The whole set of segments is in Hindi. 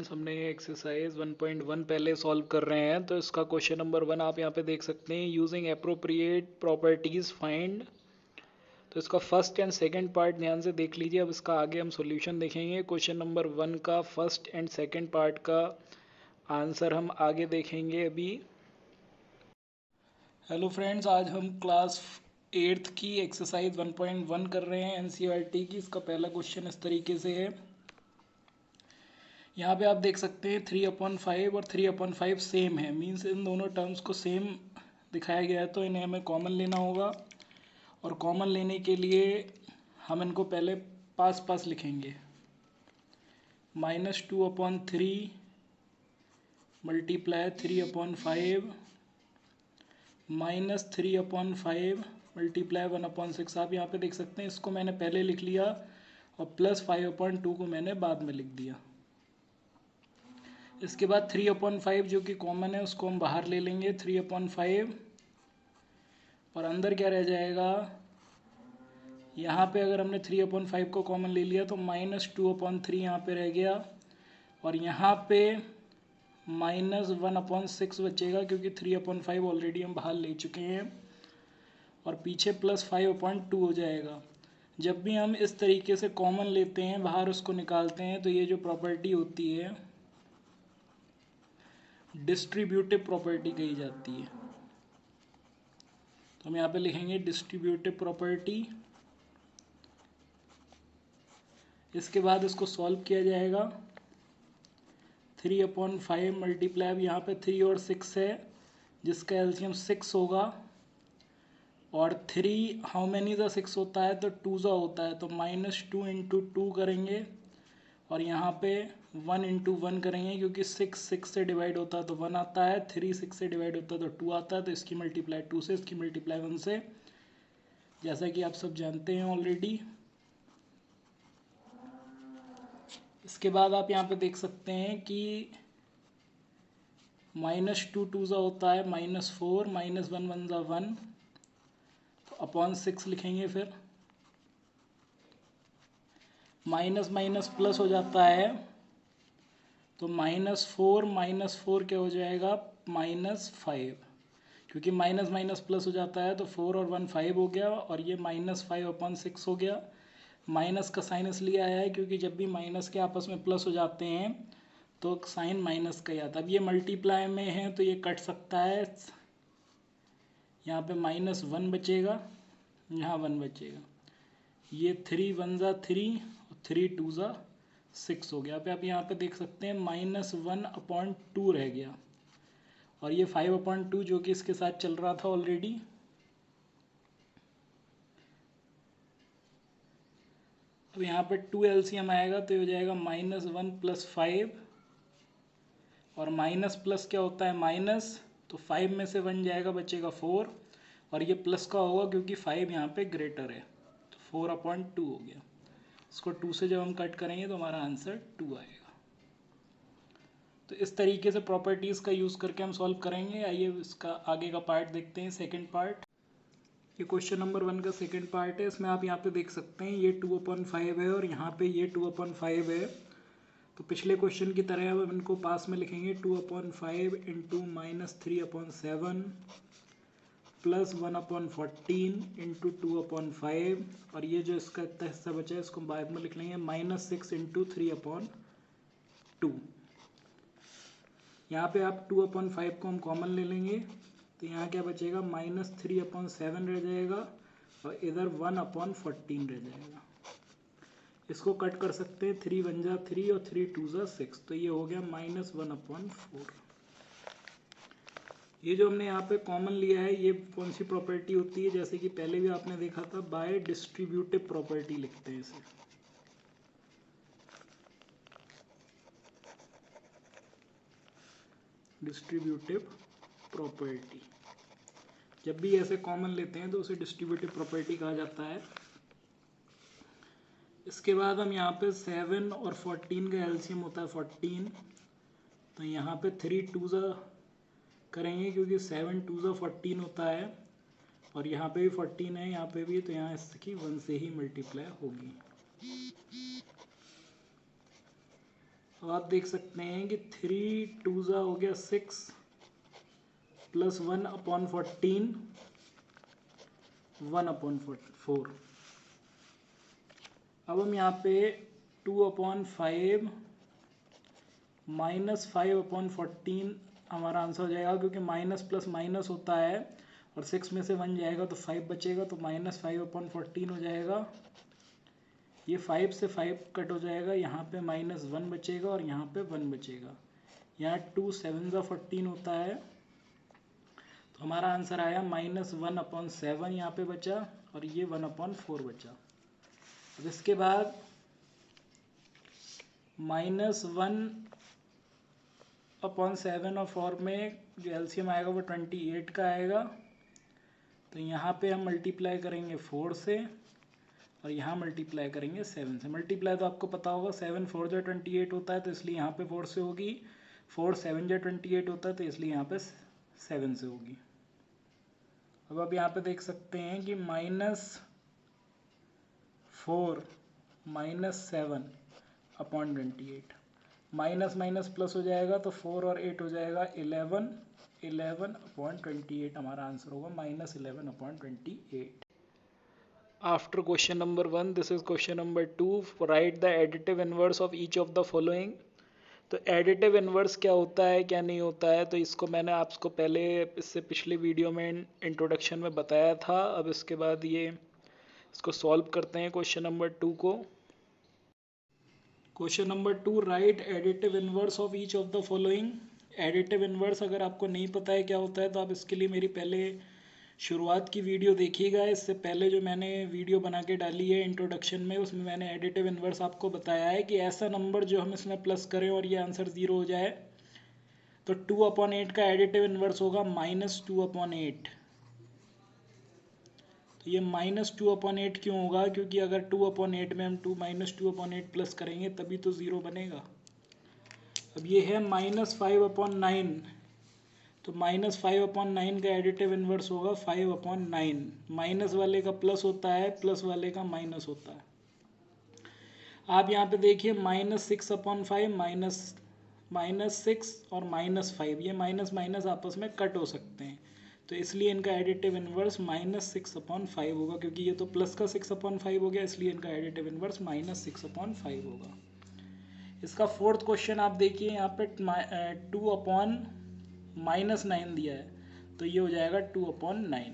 फ्रेंड्स, हमने एक्सरसाइज 1.1 पहले सॉल्व कर रहे हैं। तो इसका क्वेश्चन नंबर 1 आप यहाँ पे देख सकते हैं, यूजिंग एप्रोप्रिएट प्रॉपर्टीज फाइंड। तो इसका फर्स्ट एंड सेकंड पार्ट ध्यान से देख लीजिए। अब इसका आगे हम सॉल्यूशन देखेंगे। क्वेश्चन नंबर 1 का फर्स्ट एंड सेकंड पार्ट का आंसर हम आगे देखेंगे अभी। हेलो फ्रेंड्स, आज हम क्लास 8th की एक्सरसाइज 1.1 कर रहे हैं एनसीईआरटी की। इसका पहला क्वेश्चन इस तरीके से है। यहाँ पे आप देख सकते हैं 3/5 और 3/5 सेम है, मीन्स इन दोनों टर्म्स को सेम दिखाया गया है, तो इन्हें हमें कॉमन लेना होगा। और कॉमन लेने के लिए हम इनको पहले पास पास लिखेंगे। -2/3 मल्टीप्लाई 3/5 -3/5 मल्टीप्लाई 1/6। आप यहाँ पे देख सकते हैं, इसको मैंने पहले लिख लिया और +5/2 को मैंने बाद में लिख दिया। इसके बाद 3/5 जो कि कॉमन है उसको हम बाहर ले लेंगे, 3/5 और अंदर क्या रह जाएगा। यहाँ पे अगर हमने 3/5 को कॉमन ले लिया तो -2/3 यहाँ पे रह गया और यहाँ पे -1/6 बचेगा, क्योंकि 3/5 ऑलरेडी हम बाहर ले चुके हैं। और पीछे +5/2 हो जाएगा। जब भी हम इस तरीके से कॉमन लेते हैं, बाहर उसको निकालते हैं, तो ये जो प्रॉपर्टी होती है डिस्ट्रीब्यूटिव प्रॉपर्टी कही जाती है। तो हम यहाँ पे लिखेंगे डिस्ट्रीब्यूटिव प्रॉपर्टी। इसके बाद इसको सॉल्व किया जाएगा। 3/5 मल्टीप्लाई, अब यहाँ पे 3 और 6 है जिसका एलसीएम 6 होगा। और 3 हाउ मैनी ज़ा 6 होता है, तो 2 ज़ा होता है, तो -2 × 2 करेंगे। और यहाँ पे 1 × 1 करेंगे, क्योंकि 6 6 से डिवाइड होता है तो 1 आता है, 3 6 से डिवाइड होता है तो 2 आता है। तो इसकी मल्टीप्लाई 2 से, इसकी मल्टीप्लाई 1 से, जैसा कि आप सब जानते हैं ऑलरेडी। इसके बाद आप यहाँ पे देख सकते हैं कि -2 2 ज़ा होता है, -4 -1 1 ज़ा 1, तो /6 लिखेंगे। फिर माइनस माइनस प्लस हो जाता है, तो -4 क्या हो जाएगा, -5, क्योंकि माइनस माइनस प्लस हो जाता है, तो 4 और 1 5 हो गया और ये -5/6 हो गया। माइनस का साइन इसलिए आया है क्योंकि जब भी माइनस के आपस में प्लस हो जाते हैं तो साइन माइनस का ही आता है। अब ये मल्टीप्लाई में है तो ये कट सकता है, यहाँ पे -1 बचेगा, यहाँ 1 बचेगा। ये 3 1 ज़ा 3 और 3 2 ज़ा 6 हो गया। आप यहाँ पे देख सकते हैं -1/2 रह गया। और ये 5/2 जो कि इसके साथ चल रहा था ऑलरेडी। अब यहाँ पे 2 एलसीएम आएगा तो ये हो जाएगा -1 + 5, और माइनस प्लस क्या होता है, माइनस, तो 5 में से 1 जाएगा, बचेगा 4, और ये प्लस का होगा क्योंकि 5 यहाँ पे ग्रेटर है, तो 4/2 हो गया। इसको 2 से जब हम कट करेंगे तो हमारा आंसर 2 आएगा। तो इस तरीके से प्रॉपर्टीज़ का यूज़ करके हम सॉल्व करेंगे। आइए इसका आगे का पार्ट देखते हैं, सेकंड पार्ट। ये क्वेश्चन नंबर 1 का सेकंड पार्ट है। इसमें आप यहाँ पे देख सकते हैं ये 2/5 है और यहाँ पे ये 2/5 है। तो पिछले क्वेश्चन की तरह अब इनको पास में लिखेंगे, 2/5 × -3/7 + 1/14 × 2/5, और ये जो इसका इतना हिस्सा बचा है इसको बाद में लिख लेंगे, -6 × 3/2। यहाँ पे आप 2/5 को हम कॉमन ले लेंगे, तो यहाँ क्या बचेगा, -3/7 रह जाएगा और इधर 1/14 रह जाएगा। इसको कट कर सकते हैं, 3 1 ज़ा 3 और 3 2 ज़ा 6, तो ये हो गया -1/4। ये जो हमने यहाँ पे कॉमन लिया है ये कौन सी प्रॉपर्टी होती है, जैसे कि पहले भी आपने देखा था, बाय डिस्ट्रीब्यूटिव प्रॉपर्टी लिखते हैं इसे। डिस्ट्रीब्यूटिव प्रॉपर्टी, जब भी ऐसे कॉमन लेते हैं तो उसे डिस्ट्रीब्यूटिव प्रॉपर्टी कहा जाता है। इसके बाद हम यहाँ पे 7 और 14 का एलसीएम होता है 14, तो यहाँ पे 3 2 ज़ा करेंगे क्योंकि 7 2 ज़ा 14 होता है, और यहाँ पे भी 14 है, यहाँ पे भी, तो यहाँ इसकी 1 से ही मल्टीप्लाई होगी। अब आप देख सकते हैं कि 3 2 हो गया 6 प्लस 1/14 1/4। अब हम यहाँ पे 2/5 माइनस 5/14 हमारा आंसर हो जाएगा, क्योंकि माइनस प्लस माइनस होता है और 6 में से 1 जाएगा तो 5 बचेगा, तो -5/14 हो जाएगा। ये 5 से 5 कट हो जाएगा, यहाँ पे -1 बचेगा और यहाँ पे 1 बचेगा। यहाँ 2 7 14 होता है, तो हमारा आंसर आया -1/7 यहाँ पे बचा और ये 1/4 बचा। अब इसके बाद -1/7 और 4 में जो एलसीएम आएगा वो 28 का आएगा। तो यहाँ पे हम मल्टीप्लाई करेंगे 4 से और यहाँ मल्टीप्लाई करेंगे 7 से। मल्टीप्लाई तो आपको पता होगा, 7 4 जा 28 होता है तो इसलिए यहाँ पे 4 से होगी, 4 7 जा 28 होता है तो इसलिए यहाँ पे 7 से होगी। अब आप यहाँ पे देख सकते हैं कि -4 -7/28, माइनस माइनस प्लस हो जाएगा तो 4 और 8 हो जाएगा 11/28 हमारा आंसर होगा, -11/28। After question number 1, this is question number 2. Write the additive inverse of each of the following. तो एडिटिव इन्वर्स क्या होता है क्या नहीं होता है, तो इसको मैंने आपको पहले इससे पिछली वीडियो में इंट्रोडक्शन में बताया था। अब इसके बाद इसको सॉल्व करते हैं क्वेश्चन नंबर 2 को। Question number 2, right additive inverse of each of the following. Additive inverse अगर आपको नहीं पता है क्या होता है तो आप इसके लिए मेरी पहले शुरुआत की वीडियो देखिएगा। इससे पहले जो मैंने वीडियो बना के डाली है इंट्रोडक्शन में, उसमें मैंने एडिटिव इन्वर्स आपको बताया है कि ऐसा नंबर जो हम इसमें प्लस करें और ये आंसर 0 हो जाए, तो 2/8 का एडिटिव इन्वर्स होगा -2/8। तो ये -2/8 क्यों होगा, क्योंकि अगर 2/8 में हम -2/8 प्लस करेंगे तभी तो 0 बनेगा। अब ये है -5/9, तो -5/9 का एडिटिव इन्वर्स होगा 5/9। माइनस वाले का प्लस होता है, प्लस वाले का माइनस होता है। आप यहाँ पे देखिए -6/5 -6 और -5, ये माइनस माइनस आपस में कट हो सकते हैं, तो इसलिए इनका एडिटिव इन्वर्स -6/5 होगा, क्योंकि ये तो प्लस का 6/5 हो गया, इसलिए इनका एडिटिव इन्वर्स -6/5 होगा। इसका फोर्थ क्वेश्चन आप देखिए, यहाँ पे 2/-9 दिया है, तो ये हो जाएगा 2/9।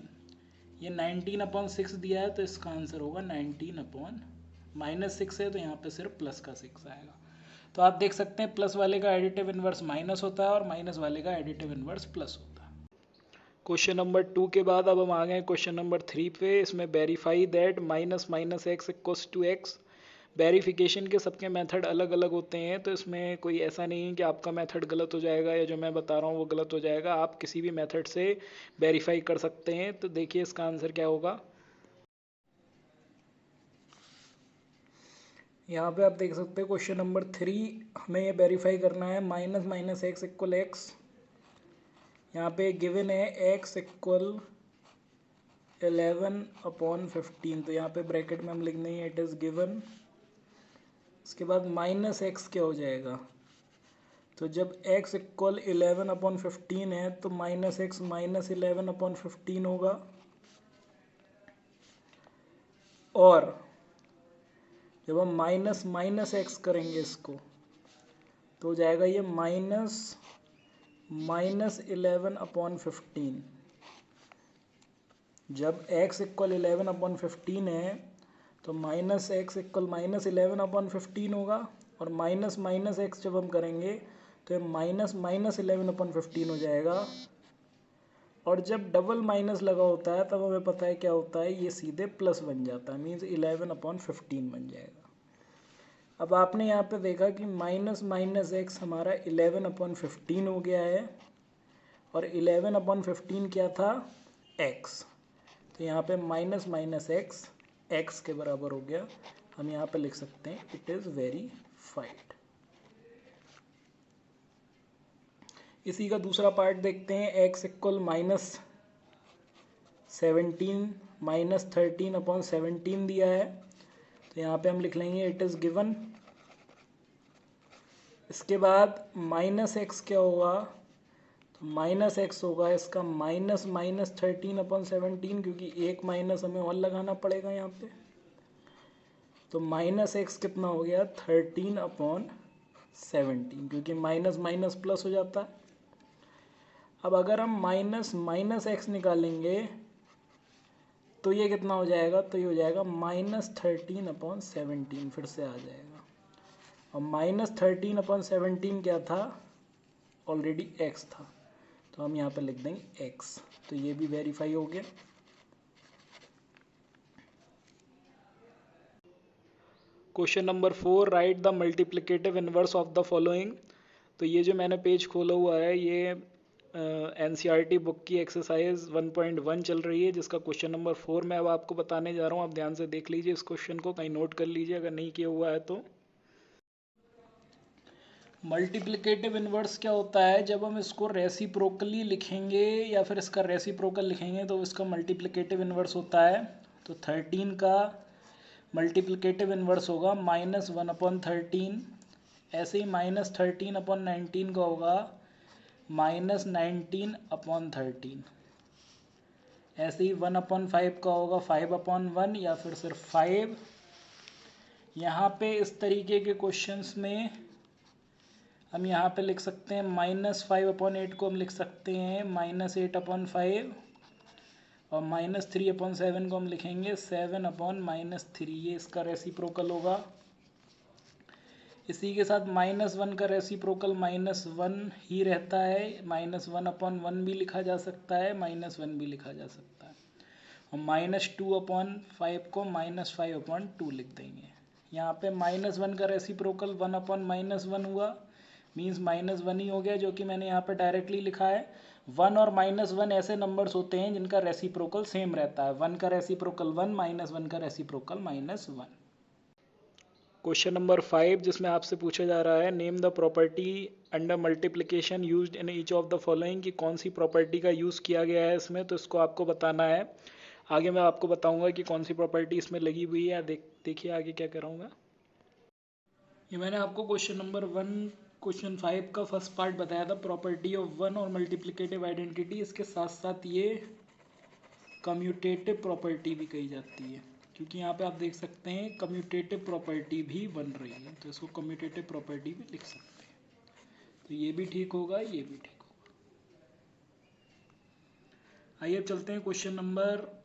ये 19/6 दिया है, तो इसका आंसर होगा 19/-6 है, तो यहाँ पे सिर्फ प्लस का 6 आएगा। तो आप देख सकते हैं प्लस वाले का एडिटिव इन्वर्स माइनस होता है और माइनस वाले का एडिटिव इन्वर्स प्लस होता है। क्वेश्चन नंबर 2 के बाद अब हम आ गए क्वेश्चन नंबर 3 पे। इसमें वेरीफाई दैट -x=x। वेरिफिकेशन के सबके मेथड अलग अलग होते हैं, तो इसमें कोई ऐसा नहीं है कि आपका मेथड गलत हो जाएगा या जो मैं बता रहा हूँ वो गलत हो जाएगा। आप किसी भी मेथड से वेरीफाई कर सकते हैं। तो देखिए इसका आंसर क्या होगा। यहाँ पे आप देख सकते हैं क्वेश्चन नंबर 3, हमें ये वेरीफाई करना है -x=x। यहाँ पे गिवन है x = 11/15, तो यहाँ पे ब्रैकेट में हम लिख देंगे इट इज़ गिवन। इसके बाद -x क्या हो जाएगा, तो जब x = 11/15 है तो -x -11/15 होगा, और जब हम माइनस माइनस एक्स करेंगे इसको तो हो जाएगा ये -11/15। जब x = 11/15 है तो -x = -11/15 होगा, और माइनस माइनस एक्स जब हम करेंगे तो -11/15 हो जाएगा, और जब डबल माइनस लगा होता है तब हमें पता है क्या होता है, ये सीधे प्लस बन जाता है, मीन्स 11/15 बन जाएगा। अब आपने यहाँ पे देखा कि माइनस माइनस एक्स हमारा 11/15 हो गया है, और 11/15 क्या था, x, तो यहाँ पे माइनस माइनस एक्स x के बराबर हो गया। हम यहाँ पे लिख सकते हैं इट इज़ वेरीफाइड। इसी का दूसरा पार्ट देखते हैं। x = -13/17 दिया है, तो यहाँ पे हम लिख लेंगे इट इज़ गिवन। इसके बाद माइनस एक्स क्या होगा, तो माइनस एक्स होगा इसका माइनस माइनस 13/17, क्योंकि एक माइनस हमें और लगाना पड़ेगा यहाँ पे। तो माइनस एक्स कितना हो गया 13/17, क्योंकि माइनस माइनस प्लस हो जाता है। अब अगर हम माइनस माइनस एक्स निकालेंगे तो ये कितना हो जाएगा, तो ये हो जाएगा -13/17, फिर से आ जाएगा। और -13/17 क्या था, ऑलरेडी एक्स था, तो हम यहाँ पे लिख देंगे एक्स। तो ये भी वेरीफाई हो गया। Question number 4, right the multiplicative inverse of the following. तो ये जो मैंने पेज खोला हुआ है ये NCERT बुक की एक्सरसाइज 1.1 चल रही है, जिसका क्वेश्चन नंबर 4 मैं अब आपको बताने जा रहा हूँ। आप ध्यान से देख लीजिए इस क्वेश्चन को, कहीं नोट कर लीजिए अगर नहीं किया हुआ है तो। मल्टीप्लिकेटिव इनवर्स क्या होता है, जब हम इसको रेसिप्रोकली लिखेंगे या फिर इसका रेसिप्रोकल लिखेंगे तो इसका मल्टीप्लिकेटिव इनवर्स होता है। तो 13 का मल्टीप्लिकेटिव इनवर्स होगा -1/13। ऐसे ही -13/19 का होगा -19/13। ऐसे ही 1/5 का होगा 5/1, या फिर सिर्फ 5। यहाँ पे इस तरीके के क्वेश्चंस में हम यहाँ पे लिख सकते हैं -5/8 को हम लिख सकते हैं -8/5, और -3/7 को हम लिखेंगे 7/-3। ये इसका रेसिप्रोकल होगा। इसी के साथ -1 का रेसिप्रोकल -1 ही रहता है। -1/1 भी लिखा जा सकता है, -1 भी लिखा जा सकता है। और -2/5 को -5/2 लिख देंगे। यहाँ पे -1 का रेसिप्रोकल 1/-1 हुआ, मीन्स -1 ही हो गया, जो कि मैंने यहाँ पे डायरेक्टली लिखा है। 1 और -1 ऐसे नंबर्स होते हैं जिनका रेसिप्रोकल सेम रहता है। 1 का रेसिप्रोकल 1, -1 का रेसिप्रोकल -1। क्वेश्चन नंबर 5, जिसमें आपसे पूछा जा रहा है name the property under multiplication used in each of the following, कि कौन सी प्रॉपर्टी का यूज़ किया गया है इसमें, तो इसको आपको बताना है। आगे मैं आपको बताऊंगा कि कौन सी प्रॉपर्टी इसमें लगी हुई है। देखिए आगे क्या कराऊंगा। ये मैंने आपको क्वेश्चन नंबर 1 क्वेश्चन 5 का फर्स्ट पार्ट बताया था, प्रॉपर्टी ऑफ 1 और मल्टीप्लिकेटिव आइडेंटिटी। इसके साथ साथ ये कम्यूटेटिव प्रॉपर्टी भी कही जाती है, क्योंकि यहाँ पे आप देख सकते हैं कम्यूटेटिव प्रॉपर्टी भी बन रही है, तो इसको कम्यूटेटिव प्रॉपर्टी भी लिख सकते हैं। तो ये भी ठीक होगा, ये भी ठीक होगा। आइए अब चलते हैं question number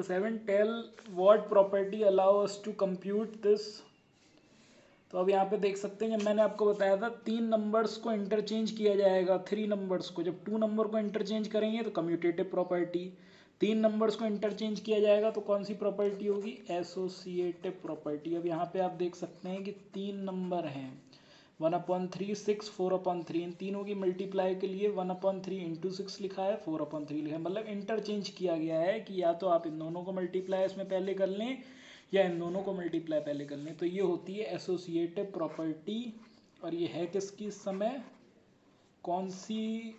7, tell what property allow us to compute this. तो अब यहाँ पे देख सकते हैं, जब मैंने आपको बताया था 3 नंबर्स को इंटरचेंज किया जाएगा, 3 नंबर्स को, जब 2 नंबर को इंटरचेंज करेंगे तो कम्यूटेटिव प्रॉपर्टी, 3 नंबर्स को इंटरचेंज किया जाएगा तो कौन सी प्रॉपर्टी होगी, एसोसिएटिव प्रॉपर्टी। अब यहाँ पे आप देख सकते हैं कि 3 नंबर हैं 1/3, 6, 4/3। इन तीनों की मल्टीप्लाई के लिए 1/3 इंटू 6 लिखा है, 4/3 लिखा है, मतलब इंटरचेंज किया गया है कि या तो आप इन दोनों को मल्टीप्लाई इसमें पहले कर लें या इन दोनों को मल्टीप्लाई पहले कर लें। तो ये होती है एसोसिएटिव प्रॉपर्टी। और ये है किसकी, समय कौन सी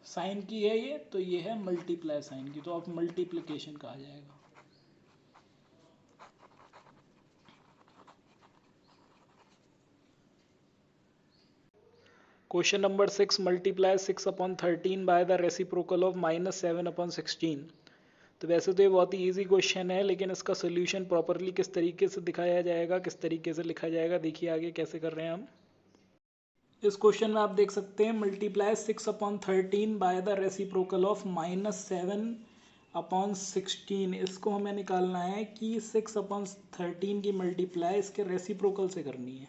साइन की है ये, तो ये है मल्टीप्लाई साइन की, तो आप मल्टीप्लिकेशन कहा जाएगा। Question number 6, multiply 6/13 by the reciprocal of -7/16। तो वैसे तो ये बहुत ही इजी क्वेश्चन है, लेकिन इसका सोल्यूशन प्रॉपरली किस तरीके से दिखाया जाएगा, किस तरीके से लिखा जाएगा, देखिए आगे कैसे कर रहे हैं हम। इस क्वेश्चन में आप देख सकते हैं multiply 6/13 by the reciprocal of -7/16। इसको हमें निकालना है कि 6/13 की मल्टीप्लाई इसके रेसिप्रोकल से करनी है।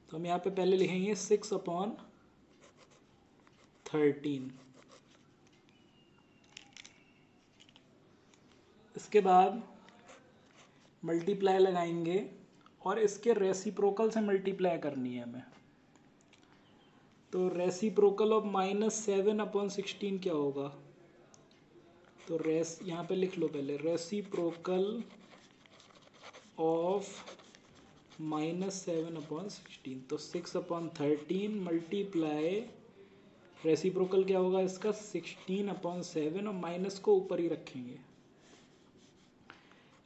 तो हम यहाँ पे पहले लिखेंगे 6/13। इसके बाद मल्टीप्लाई लगाएंगे और इसके रेसिप्रोकल से मल्टीप्लाई करनी है हमें। तो रेसिप्रोकल ऑफ -7/16 क्या होगा, तो यहाँ पे लिख लो पहले, रेसिप्रोकल ऑफ -7/16। तो 6/13 मल्टीप्लाई रेसिप्रोकल क्या होगा इसका 16/7, और माइनस को ऊपर ही रखेंगे।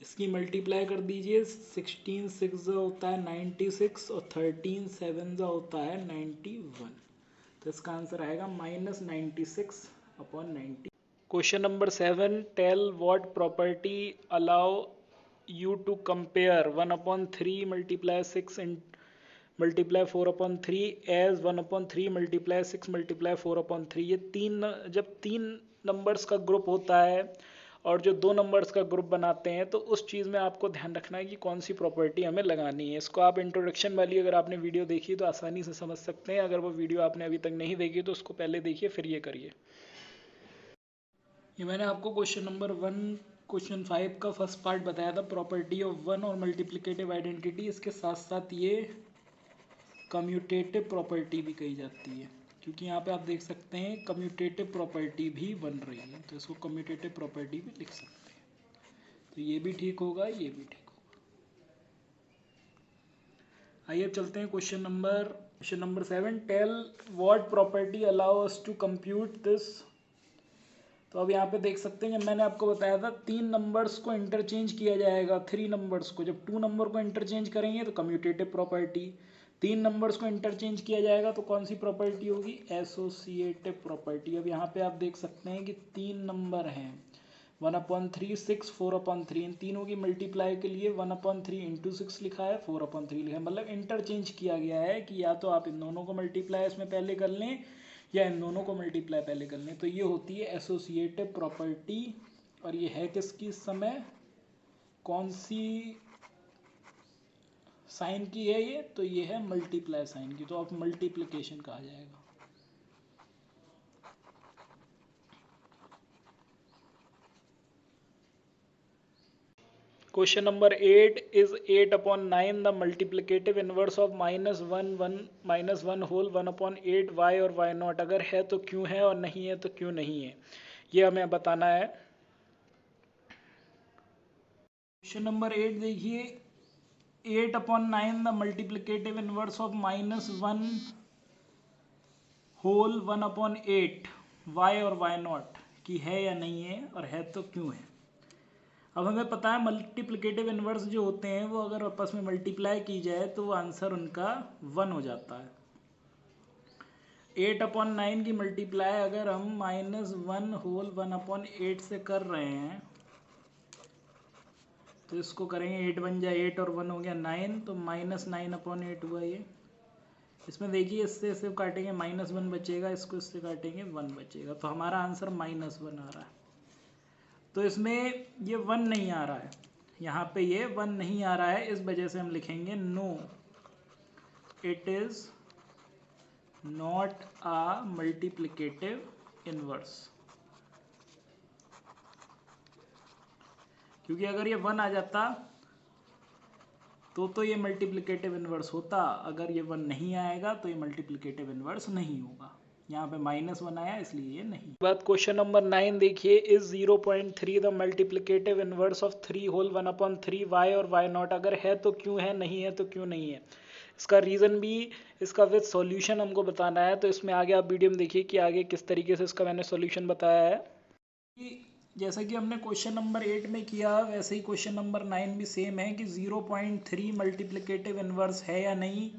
इसकी मल्टीप्लाई कर दीजिए, 16 6 होता है 96 और 13 7 होता है 91। तो इसका आंसर आएगा -96/90। Question number 7, tell what property allow you to compare 1/3 multiply 6 multiply 4/3 as 1/3 multiply 6 multiply 4/3। ये जब तीन नंबर्स का ग्रुप होता है और जो दो नंबर्स का ग्रुप बनाते हैं, तो उस चीज़ में आपको ध्यान रखना है कि कौन सी प्रॉपर्टी हमें लगानी है। इसको आप इंट्रोडक्शन वाली अगर आपने वीडियो देखी तो आसानी से समझ सकते हैं। अगर वो वीडियो आपने अभी तक नहीं देखी तो उसको पहले देखिए फिर ये करिए। ये मैंने आपको क्वेश्चन नंबर 1 क्वेश्चन 5 का फर्स्ट पार्ट बताया था, प्रॉपर्टी ऑफ वन और मल्टीप्लिकेटिव आइडेंटिटी। इसके साथ साथ ये कम्यूटेटिव प्रॉपर्टी भी कही जाती है, क्योंकि यहाँ पे आप देख सकते हैं कम्यूटेटिव प्रॉपर्टी भी बन रही है, तो इसको कम्यूटेटिव प्रॉपर्टी भी लिख सकते हैं। तो ये भी ठीक होगा, ये भी ठीक होगा। आइए अब चलते हैं question number 7, tell what property allow us to compute this. तो अब यहाँ पे देख सकते हैं, जब मैंने आपको बताया था 3 नंबर्स को इंटरचेंज किया जाएगा, 3 नंबर्स को, जब 2 नंबर को इंटरचेंज करेंगे तो कम्यूटेटिव प्रॉपर्टी, 3 नंबर्स को इंटरचेंज किया जाएगा तो कौन सी प्रॉपर्टी होगी, एसोसिएटिव प्रॉपर्टी। अब यहाँ पे आप देख सकते हैं कि 3 नंबर हैं, 1/3 6 4/3, इन तीनों की मल्टीप्लाई के लिए 1/3 इंटू 6 लिखा है, 4/3 लिखा है, मतलब इंटरचेंज किया गया है कि या तो आप इन दोनों को मल्टीप्लाई इसमें पहले कर लें या इन दोनों को मल्टीप्लाई पहले कर लें। तो ये होती है एसोसिएटिव प्रॉपर्टी। और ये है किसकी, इस समय कौन सी साइन की है ये, तो ये है मल्टीप्लाई साइन की, तो अब मल्टीप्लिकेशन कहा जाएगा। Question number 8 is 8/9 the multiplicative inverse of -1 whole 1/8 y और y नॉट। अगर है तो क्यों है और नहीं है तो क्यों नहीं है, ये हमें बताना है। क्वेश्चन नंबर 8 देखिए, 8/9 the multiplicative inverse of -1 whole 1/8 y और y नॉट की है या नहीं है, और है तो क्यों है। अब हमें पता है मल्टीप्लिकेटिव इनवर्स जो होते हैं वो अगर आपस में मल्टीप्लाई की जाए तो वो आंसर उनका 1 हो जाता है। 8/9 की मल्टीप्लाई अगर हम -1 होल 1/8 से कर रहे हैं तो इसको करेंगे, 8 बन जाए 8 और 1 हो गया 9, तो -9/8 हुआ ये। इसमें देखिए इससे सिर्फ काटेंगे -1 बचेगा, इसको इससे काटेंगे 1 बचेगा, तो हमारा आंसर -1 आ रहा है। तो इसमें ये 1 नहीं आ रहा है, यहाँ पे ये 1 नहीं आ रहा है, इस वजह से हम लिखेंगे no, it is not a multiplicative inverse. क्योंकि अगर ये 1 आ जाता तो ये मल्टीप्लिकेटिव इनवर्स होता, अगर ये 1 नहीं आएगा तो ये मल्टीप्लिकेटिव इनवर्स नहीं होगा। यहाँ पे -1 आया इसलिए ये नहीं। बात क्वेश्चन नंबर 9 देखिए, is 0.3 the multiplicative inverse of 3 whole 1/3 y और y नॉट। अगर है तो क्यों है, नहीं है तो क्यों नहीं है। इसका रीज़न भी, इसका विद सॉल्यूशन हमको बताना है। तो इसमें आगे आप वीडियो में देखिए कि आगे किस तरीके से इसका मैंने सॉल्यूशन बताया है। जैसा कि हमने क्वेश्चन नंबर 8 में किया वैसे ही क्वेश्चन नंबर 9 भी सेम है कि 0.3 मल्टीप्लिकेटिव इनवर्स है या नहीं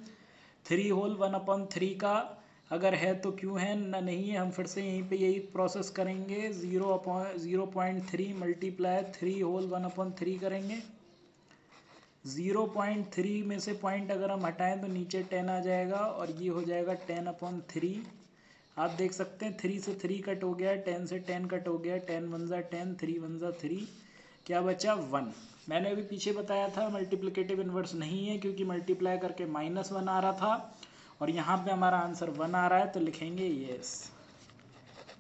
3 होल 1/3 का। अगर है तो क्यों है, ना नहीं है, हम फिर से यहीं पे यही प्रोसेस करेंगे, 0.3 मल्टीप्लाई 3 होल 1/3 करेंगे। 0.3 में से पॉइंट अगर हम हटाएं तो नीचे 10 आ जाएगा और ये हो जाएगा 10/3। आप देख सकते हैं 3 से 3 कट हो गया, 10 से 10 कट हो गया, 10 1 जा 10, 3 1 जा 3, क्या बचा 1। मैंने अभी पीछे बताया था मल्टीप्लिकेटिव इनवर्स नहीं है क्योंकि मल्टीप्लाई करके -1 आ रहा था और यहाँ पे हमारा आंसर 1 आ रहा है, तो लिखेंगे yes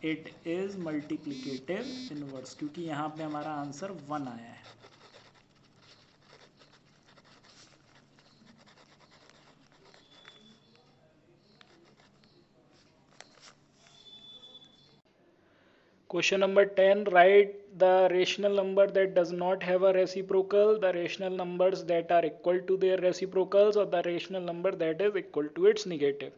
it is multiplicative inverse, क्योंकि यहाँ पे हमारा आंसर 1 आया है। Question number 10, write the rational number that does not have a reciprocal, the rational numbers that are equal to their reciprocals और the rational number that is equal to its negative।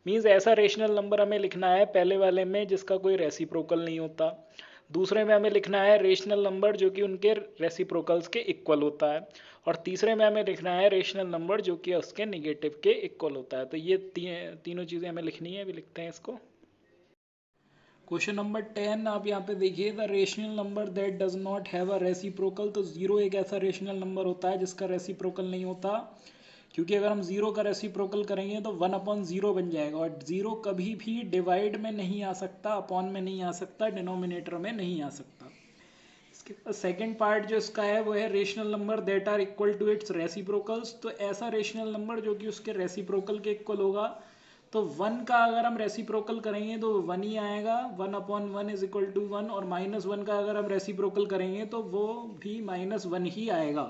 Means ऐसा रेशनल नंबर हमें लिखना है पहले वाले में जिसका कोई रेसिप्रोकल नहीं होता, दूसरे में हमें लिखना है रेशनल नंबर जो कि उनके रेसिप्रोकल्स के इक्वल होता है, और तीसरे में हमें लिखना है रेशनल नंबर जो कि उसके निगेटिव के इक्वल होता है। तो ये तीनों चीज़ें हमें लिखनी है। अभी लिखते हैं इसको। क्वेश्चन नंबर 10 आप यहाँ पे देखिए, the rational number that does not have a reciprocal. तो जीरो एक ऐसा रेशनल नंबर होता है जिसका रेसिप्रोकल नहीं होता, क्योंकि अगर हम जीरो का रेसिप्रोकल करेंगे तो 1/0 बन जाएगा, और जीरो कभी भी डिवाइड में नहीं आ सकता, अपॉन में नहीं आ सकता, डिनोमिनेटर में नहीं आ सकता। इसके बाद सेकेंड पार्ट जो इसका है वो है rational number that are equal to its reciprocals. तो ऐसा रेशनल नंबर जो कि उसके रेसिप्रोकल के इक्वल होगा। तो 1 का अगर हम रेसिप्रोकल करेंगे तो 1 ही आएगा, 1/1 इज इक्वल टू 1, और -1 का अगर हम रेसिप्रोकल करेंगे तो वो भी -1 ही आएगा।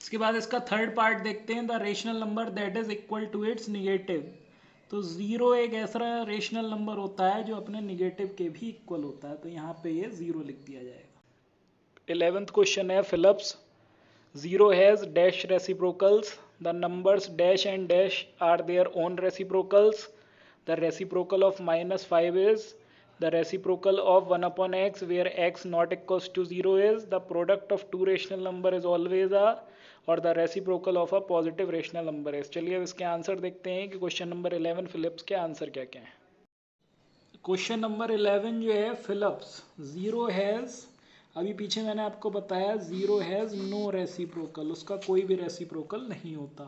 इसके बाद इसका थर्ड पार्ट देखते हैं, the rational number that is equal to its negative. तो जीरो एक ऐसा रेशनल नंबर होता है जो अपने निगेटिव के भी इक्वल होता है, तो यहाँ पे ये जीरो लिख दिया जाएगा। 11th क्वेश्चन है fill ups. Zero has dash reciprocals, the numbers dash and dash are their own reciprocals. The reciprocal of -5 is the reciprocal of 1/x where x not equals to 0 is the product of two rational number is always a, और the reciprocal of a positive rational number है। चलिए अब इसके आंसर देखते हैं कि क्वेश्चन नंबर 11 फिलिप्स के आंसर क्या क्या है। क्वेश्चन नंबर 11 जो है फिलिप्स, जीरो हैज़, अभी पीछे मैंने आपको बताया जीरो हैज़ नो रेसिप्रोकल, उसका कोई भी रेसिप्रोकल नहीं होता।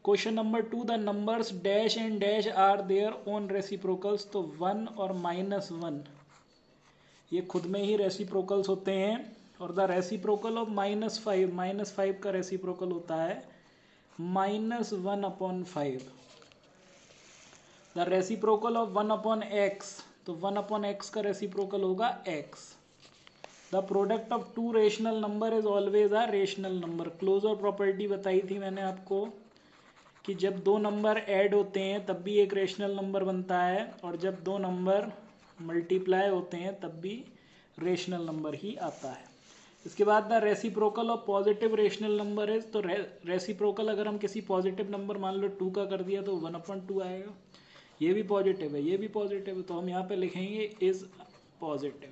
Question number 2, the numbers dash and dash are their own reciprocals. तो 1 और -1 ये खुद में ही रेसिप्रोकल्स होते हैं, और द रेसिप्रोकल ऑफ -5 का रेसिप्रोकल होता है -1/5। द रेसिप्रोकल ऑफ 1/x, तो 1/x का रेसिप्रोकल होगा x। The product of two rational number is always a rational number. Closure property बताई थी मैंने आपको कि जब दो नंबर ऐड होते हैं तब भी एक रेशनल नंबर बनता है, और जब दो नंबर मल्टीप्लाई होते हैं तब भी रेशनल नंबर ही आता है। इसके बाद the reciprocal of positive rational number is, तो रेसिप्रोकल अगर हम किसी पॉजिटिव नंबर मान लो 2 का कर दिया तो 1/2 आएगा। ये भी पॉजिटिव है, ये भी पॉजिटिव है, तो हम यहाँ पे लिखेंगे इज पॉजिटिव।